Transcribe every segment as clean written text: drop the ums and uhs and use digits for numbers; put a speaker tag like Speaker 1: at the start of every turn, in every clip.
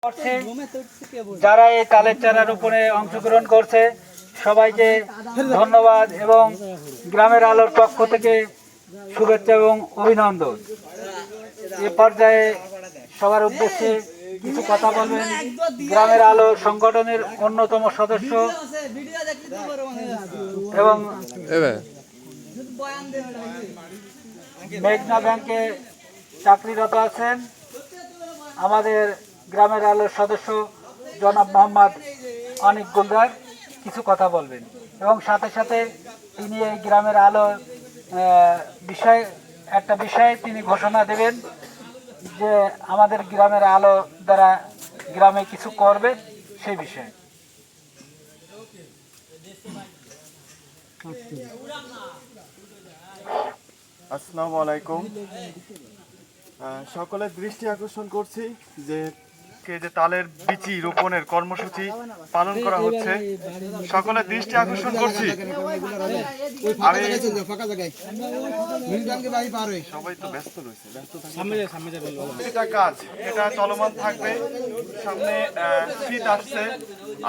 Speaker 1: করছে, যারা এই তালের চারা রোপণে অংশগ্রহণ করছে সবাইকে ধন্যবাদ এবং গ্রামের আলোর পক্ষ থেকে শুভেচ্ছা এবং অভিনন্দন। এ পর্যায়ে সবার উদ্দেশ্যে কিছু কথা বলবেন গ্রামের আলো সংগঠনের অন্যতম সদস্য এবং মেঘনা ব্যাংকে চাকরিরত আছেন আমাদের গ্রামের আলোর সদস্য জনাব মোহাম্মদ অনিক গুলজার কিছু কথা বলবেন এবং সাথে সাথে তিনি এই গ্রামের আলোর বিষয়ে তিনি ঘোষণা দেবেন যে আমাদের গ্রামের আলো দ্বারা গ্রামে কিছু করবে সেই বিষয়ে।
Speaker 2: আসসালামু আলাইকুম। সকলের দৃষ্টি আকর্ষণ করছি যে তালের বিচি রোপণের কর্মসূচি পালন করা হচ্ছে, সকলের দৃষ্টি আকর্ষণ করছি। সবাই তো ব্যস্ত রয়েছে, এটা কাজ এটা চলমান থাকবে। সামনে শীত আসছে,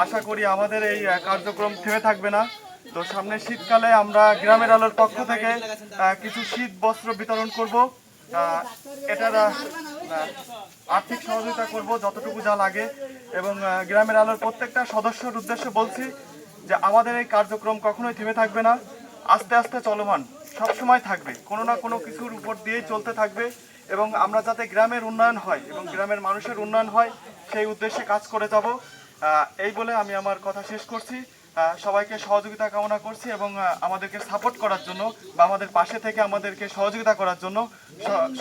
Speaker 2: আশা করি আমাদের এই কার্যক্রম থেমে থাকবে না। তো সামনে শীতকালে আমরা গ্রামের আলোর পক্ষ থেকে কিছু শীত বস্ত্র বিতরণ করব। এটার আর্থিক সহযোগিতা করব যতটুকু যা লাগে এবং গ্রামের আলোর প্রত্যেকটা সদস্যের উদ্দেশ্যে বলছি যে আমাদের এই কার্যক্রম কখনোই থেমে থাকবে না, আস্তে আস্তে চলমান সবসময় থাকবে, কোনো না কোনো কিছুর উপর দিয়েই চলতে থাকবে এবং আমরা যাতে গ্রামের উন্নয়ন হয় এবং গ্রামের মানুষের উন্নয়ন হয় সেই উদ্দেশ্যে কাজ করে যাব। এই বলে আমি আমার কথা শেষ করছি। সবাইকে সহযোগিতা কামনা করছি এবং আমাদেরকে সাপোর্ট করার জন্য বা আমাদের পাশে থেকে আমাদেরকে সহযোগিতা করার জন্য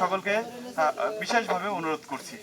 Speaker 2: সকলকে বিশেষভাবে অনুরোধ করছি।